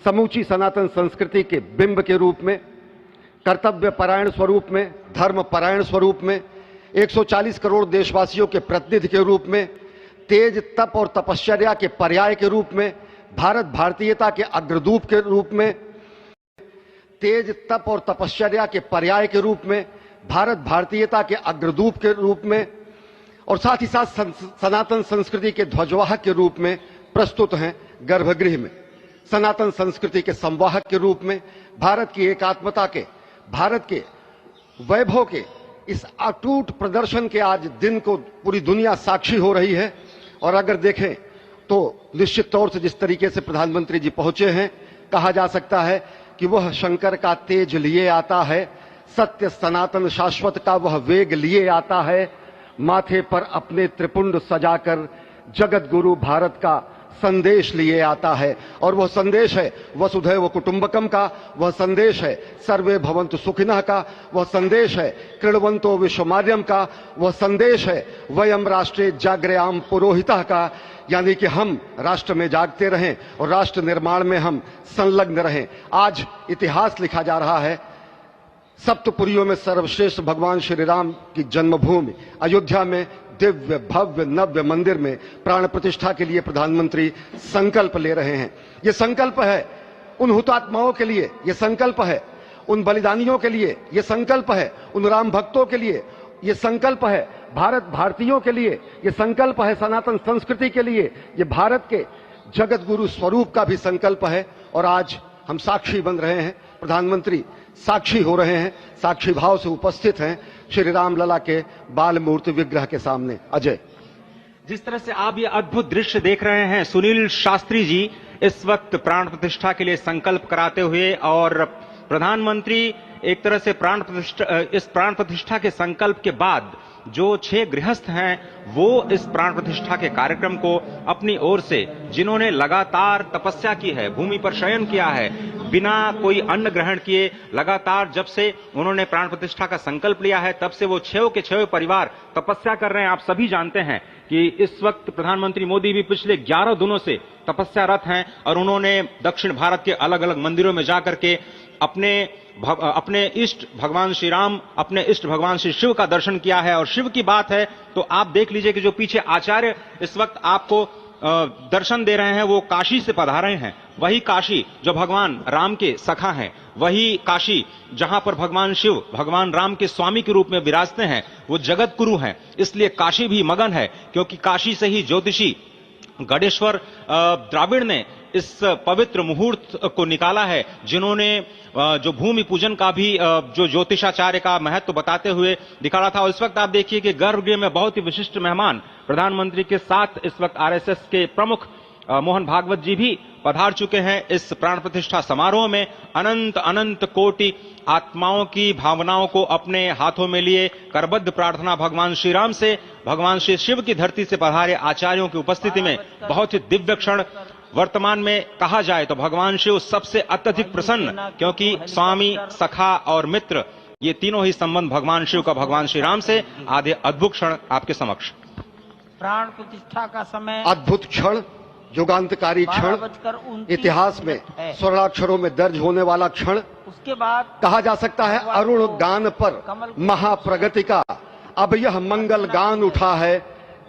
समूची सनातन संस्कृति के बिंब के रूप में, कर्तव्य परायण स्वरूप में, धर्म परायण स्वरूप में, 140 करोड़ देशवासियों के प्रतिनिधि के रूप में, तेज तप और तपश्चर्या के पर्याय के रूप में, भारत भारतीयता के अग्रदूत के रूप में, तेज तप और तपश्चर्या के पर्याय के रूप में, भारत भारतीयता के अग्रदूत के रूप में और साथ ही साथ सनातन संस्कृति के ध्वजवाहक के रूप में प्रस्तुत हैं गर्भगृह में। सनातन संस्कृति के संवाहक के रूप में, भारत की एकात्मता के, भारत के वैभव के इस अटूट प्रदर्शन के आज दिन को पूरी दुनिया साक्षी हो रही है। और अगर देखें तो निश्चित तौर से जिस तरीके से प्रधानमंत्री जी पहुंचे हैं, कहा जा सकता है कि वह शंकर का तेज लिए आता है, सत्य सनातन शाश्वत का वह वेग लिए आता है, माथे पर अपने त्रिपुंड सजाकर जगत गुरु भारत का संदेश लिए आता है। और वह संदेश है वसुधैव कुटुंबकम का, वह संदेश है सर्वे भवन्तु सुखिनः का, वह संदेश है कृण्वन्तो विश्वमार्यम का, वह संदेश है वयम राष्ट्रे जाग्रयाम पुरोहितः का, यानी कि हम राष्ट्र में जागते रहें और राष्ट्र निर्माण में हम संलग्न रहें। आज इतिहास लिखा जा रहा है। सप्तपुरियों में सर्वश्रेष्ठ भगवान श्री राम की जन्मभूमि अयोध्या में दिव्य भव्य नव्य मंदिर में प्राण प्रतिष्ठा के लिए प्रधानमंत्री संकल्प ले रहे हैं। ये संकल्प है उन हुतात्माओं के लिए, ये संकल्प है उन बलिदानियों के लिए, ये संकल्प है उन राम भक्तों के लिए, ये संकल्प है भारत भारतीयों के लिए, ये संकल्प है सनातन संस्कृति के लिए, ये भारत के जगत गुरु स्वरूप का भी संकल्प है। और आज हम साक्षी बन रहे हैं, प्रधानमंत्री साक्षी हो रहे हैं, साक्षी भाव से उपस्थित हैं श्री राम लला के बाल मूर्ति विग्रह के सामने। अजय, जिस तरह से आप ये अद्भुत दृश्य देख रहे हैं, सुनील शास्त्री जी इस वक्त प्राण प्रतिष्ठा के लिए संकल्प कराते हुए और प्रधानमंत्री एक तरह से इस प्राण प्रतिष्ठा के संकल्प के बाद जो 6 गृहस्थ हैं वो इस प्राण प्रतिष्ठा के कार्यक्रम को अपनी ओर से, जिन्होंने लगातार तपस्या की है, भूमि पर शयन किया है, बिना कोई अन्न ग्रहण किए, लगातार जब से उन्होंने प्राण प्रतिष्ठा का संकल्प लिया है तब से वो 6 के 6 परिवार तपस्या कर रहे हैं। आप सभी जानते हैं कि इस वक्त प्रधानमंत्री मोदी भी पिछले 11 दिनों से तपस्यारत हैं और उन्होंने दक्षिण भारत के अलग अलग मंदिरों में जाकर के अपने इष्ट भगवान श्री राम, अपने इष्ट भगवान श्री शिव का दर्शन किया है। और शिव की बात है तो आप देख लीजिए कि जो पीछे आचार्य इस वक्त आपको दर्शन दे रहे हैं वो काशी से पधारे हैं। वही काशी जो भगवान राम के सखा हैं, वही काशी जहां पर भगवान शिव भगवान राम के स्वामी के रूप में विराजते हैं, वो जगत गुरु हैं। इसलिए काशी भी मगन है, क्योंकि काशी से ही ज्योतिषी गणेश्वर द्राविड़ ने इस पवित्र मुहूर्त को निकाला है, जिन्होंने जो भूमि पूजन का भी जो ज्योतिषाचार्य का महत्व बताते हुए दिखाया था। और इस वक्त आप देखिए कि गर्भगृह में बहुत ही विशिष्ट मेहमान प्रधानमंत्री के साथ इस वक्त आरएसएस के प्रमुख मोहन भागवत जी भी पधार चुके हैं। इस प्राण प्रतिष्ठा समारोह में अनंत अनंत कोटि आत्माओं की भावनाओं को अपने हाथों में लिए करबद्ध प्रार्थना भगवान श्री राम से, भगवान श्री शिव की धरती से पधारे आचार्यों की उपस्थिति में बहुत ही दिव्य क्षण। वर्तमान में कहा जाए तो भगवान शिव सबसे अत्यधिक प्रसन्न, क्योंकि स्वामी, सखा और मित्र ये तीनों ही संबंध भगवान शिव का भगवान श्री राम से। आधे अद्भुत क्षण आपके समक्ष। प्राण प्रतिष्ठा का समय, अद्भुत क्षण, युगांतकारी क्षण, इतिहास में स्वर्णाक्षरों में दर्ज होने वाला क्षण। उसके बाद कहा जा सकता है अरुण गान पर महाप्रगति का अब यह मंगल गान उठा है,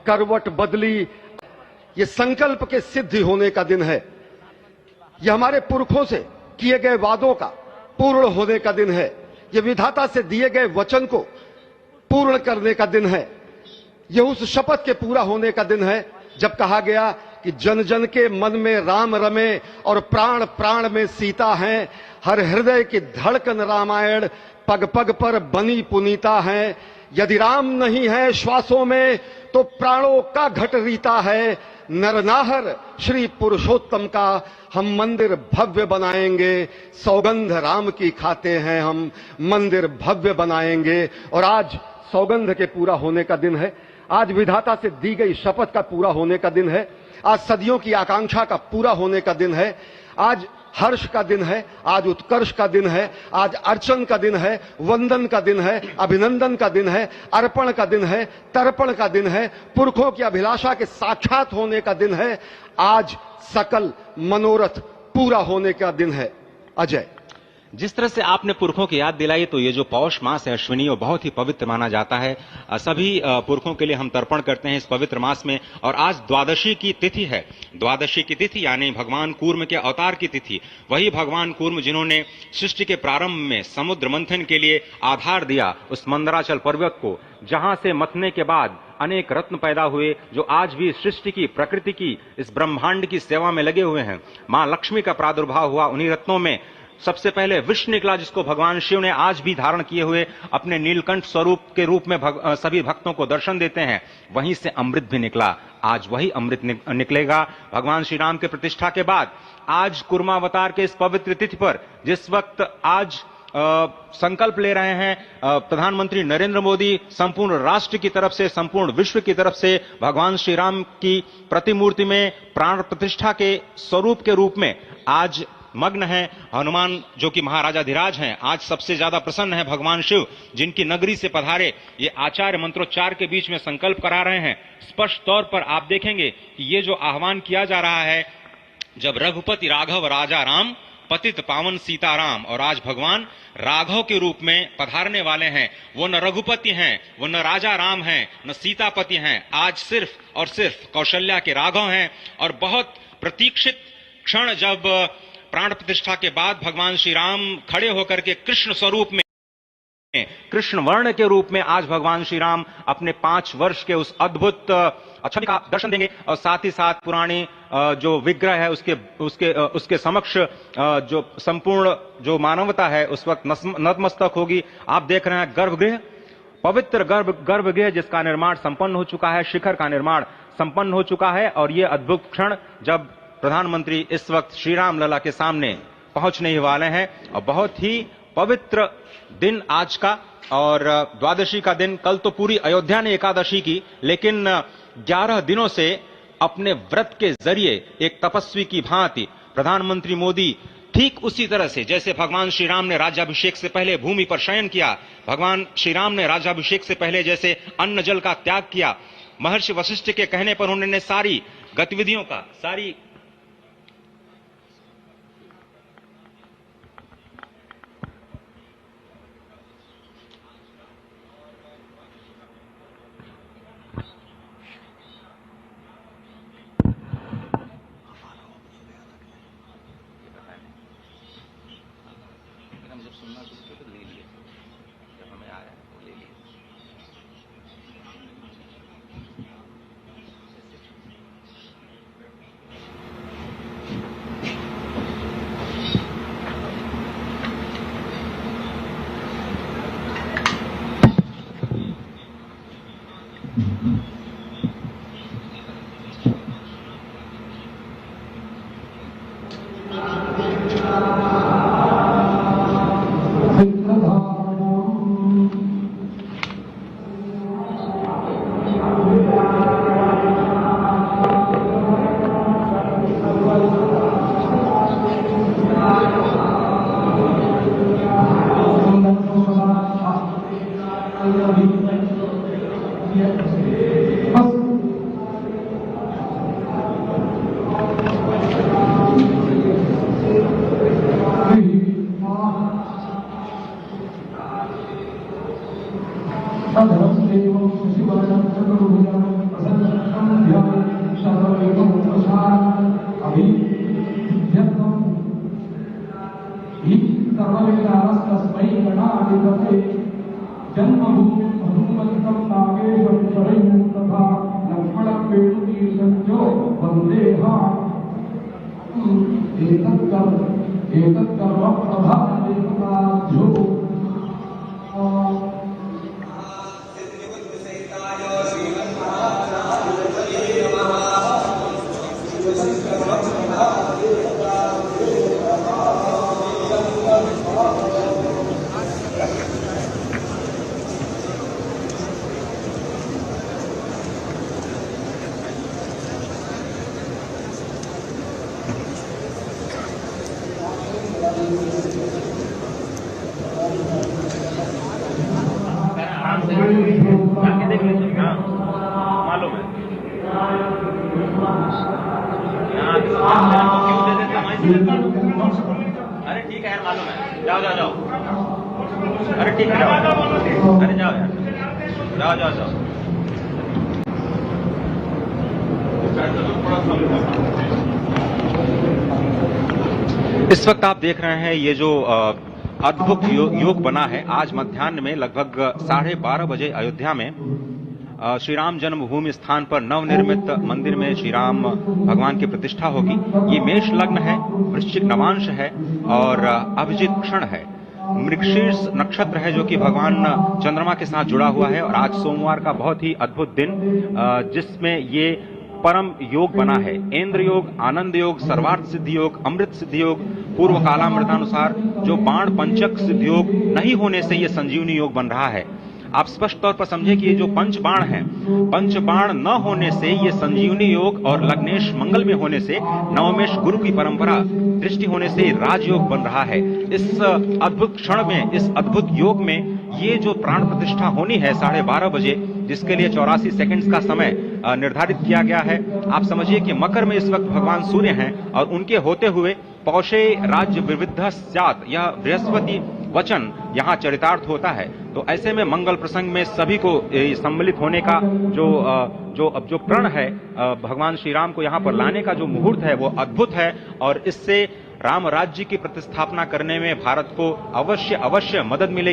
करवट बदली। ये संकल्प के सिद्धि होने का दिन है, यह हमारे पुरखों से किए गए वादों का पूर्ण होने का दिन है, यह विधाता से दिए गए वचन को पूर्ण करने का दिन है, यह उस शपथ के पूरा होने का दिन है जब कहा गया कि जन जन के मन में राम रमे और प्राण प्राण में सीता है, हर हृदय की धड़कन रामायण पग पग पर बनी पुनीता है। यदि राम नहीं है श्वासों में तो प्राणों का घट रीता है, नरनाहर श्री पुरुषोत्तम का हम मंदिर भव्य बनाएंगे, सौगंध राम की खाते हैं हम, मंदिर भव्य बनाएंगे। और आज सौगंध के पूरा होने का दिन है, आज विधाता से दी गई शपथ का पूरा होने का दिन है, आज सदियों की आकांक्षा का पूरा होने का दिन है, आज हर्ष का दिन है, आज उत्कर्ष का दिन है, आज अर्चन का दिन है, वंदन का दिन है, अभिनंदन का दिन है, अर्पण का दिन है, तर्पण का दिन है, पुरखों की अभिलाषा के साक्षात होने का दिन है। आज सकल मनोरथ पूरा होने का दिन है। अजय। जिस तरह से आपने पुरखों की याद दिलाई, तो ये जो पौष मास है अश्विनी, वो बहुत ही पवित्र माना जाता है। सभी पुरखों के लिए हम तर्पण करते हैं इस पवित्र मास में। और आज द्वादशी की तिथि है। द्वादशी की तिथि यानी भगवान कूर्म के अवतार की तिथि। वही भगवान कूर्म जिन्होंने सृष्टि के प्रारंभ में समुद्र मंथन के लिए आधार दिया उस मंदराचल पर्वत को, जहां से मथने के बाद अनेक रत्न पैदा हुए, जो आज भी सृष्टि की, प्रकृति की, इस ब्रह्मांड की सेवा में लगे हुए हैं। मां लक्ष्मी का प्रादुर्भाव हुआ उन्हीं रत्नों में। सबसे पहले विष निकला, जिसको भगवान शिव ने आज भी धारण किए हुए अपने नीलकंठ स्वरूप के रूप में सभी भक्तों को दर्शन देते हैं। वहीं से अमृत भी निकला। आज वही अमृत निकलेगा भगवान श्री राम के प्रतिष्ठा के बाद। आज कुर्मावतार के इस पवित्र तिथि पर, जिस वक्त आज संकल्प ले रहे हैं प्रधानमंत्री नरेंद्र मोदी, संपूर्ण राष्ट्र की तरफ से, संपूर्ण विश्व की तरफ से, भगवान श्री राम की प्रतिमूर्ति में प्राण प्रतिष्ठा के स्वरूप के रूप में आज मग्न है। हनुमान जो कि महाराजाधिराज हैं, आज सबसे ज्यादा प्रसन्न है भगवान शिव, जिनकी नगरी से पधारे ये आचार्य मंत्रोच्चार के बीच में संकल्प करा रहे हैं। स्पष्ट तौर पर आप देखेंगे कि ये जो आह्वान किया जा रहा है, जब रघुपति राघव राजा राम, पतित पावन सीताराम, और आज भगवान राघव के रूप में पधारने वाले हैं। वो न रघुपति हैं, वो न राजा राम हैं, न सीतापति हैं। आज सिर्फ और सिर्फ कौशल्या के राघव हैं। और बहुत प्रतीक्षित क्षण, जब प्राण प्रतिष्ठा के बाद भगवान श्री राम खड़े होकर के कृष्ण स्वरूप में, कृष्ण वर्ण के रूप में आज भगवान श्री राम अपने 5 वर्ष के उस अद्भुत छवि का दर्शन देंगे। और साथ ही साथ पुरानी जो विग्रह है उसके समक्ष जो संपूर्ण जो मानवता है उस वक्त नतमस्तक होगी। आप देख रहे हैं गर्भगृह, पवित्र गर्भगृह जिसका निर्माण संपन्न हो चुका है, शिखर का निर्माण संपन्न हो चुका है। और ये अद्भुत क्षण जब प्रधानमंत्री इस वक्त श्री राम लला के सामने पहुंचने ही वाले हैं। और बहुत ही पवित्र दिन आज का, और द्वादशी का दिन। कल तो पूरी अयोध्या ने एकादशी की, लेकिन 11 दिनों से अपने व्रत के जरिए एक तपस्वी की भांति प्रधानमंत्री मोदी ठीक उसी तरह से, जैसे भगवान श्री राम ने राज्याभिषेक से पहले भूमि पर शयन किया, भगवान श्री राम ने राज्याभिषेक से पहले जैसे अन्न जल का त्याग किया, महर्षि वशिष्ठ के कहने पर उन्होंने सारी गतिविधियों का, सारी सुनना तो ले लिए, जब हमें आया वो ले लिए। मालूम है अरे ठीक है यार, मालूम है, जाओ जाओ जाओ। अरे ठीक है, जाओ, अरे जाओ यार, जाओ जाओ जाओ। इस वक्त आप देख रहे हैं ये जो अद्भुत योग बना है। आज मध्याह्न में लगभग 12:30 बजे अयोध्या में श्री राम जन्मभूमि स्थान पर नवनिर्मित मंदिर में श्री राम भगवान की प्रतिष्ठा होगी। ये मेष लग्न है, वृश्चिक नवांश है और अभिजित क्षण है। मृगशीर्ष नक्षत्र है जो कि भगवान चंद्रमा के साथ जुड़ा हुआ है। और आज सोमवार का बहुत ही अद्भुत दिन, जिसमें ये परम योग बना है। इंद्र योग, आनंद योग, सर्वार्थ सिद्धि योग, अमृत सिद्धि योग, पूर्व कालामृतानुसार जो बाण पंचक सिद्धि योग नहीं होने से ये संजीवनी योग बन रहा है। आप स्पष्ट तौर पर समझे कि ये जो पंच बाण है, पंच बाण न होने से ये संजीवनी योग और लग्नेश मंगल में होने से नवमेश गुरु की परंपरा दृष्टि होने से राजयोग बन रहा है। इस अद्भुत क्षण में, इस अद्भुत योग में ये जो प्राण प्रतिष्ठा होनी है 12:30 बजे, जिसके लिए 84 सेकंड्स का समय निर्धारित किया गया है। आप समझिए कि मकर में इस वक्त भगवान सूर्य हैं और उनके होते हुए पौषे राज्य विविध स्यात्, यह बृहस्पति वचन यहाँ चरितार्थ होता है। तो ऐसे में मंगल प्रसंग में सभी को सम्मिलित होने का जो प्रण है, भगवान श्री राम को यहाँ पर लाने का जो मुहूर्त है वो अद्भुत है। और इससे राम राज्य की प्रतिस्थापना करने में भारत को अवश्य मदद मिलेगी।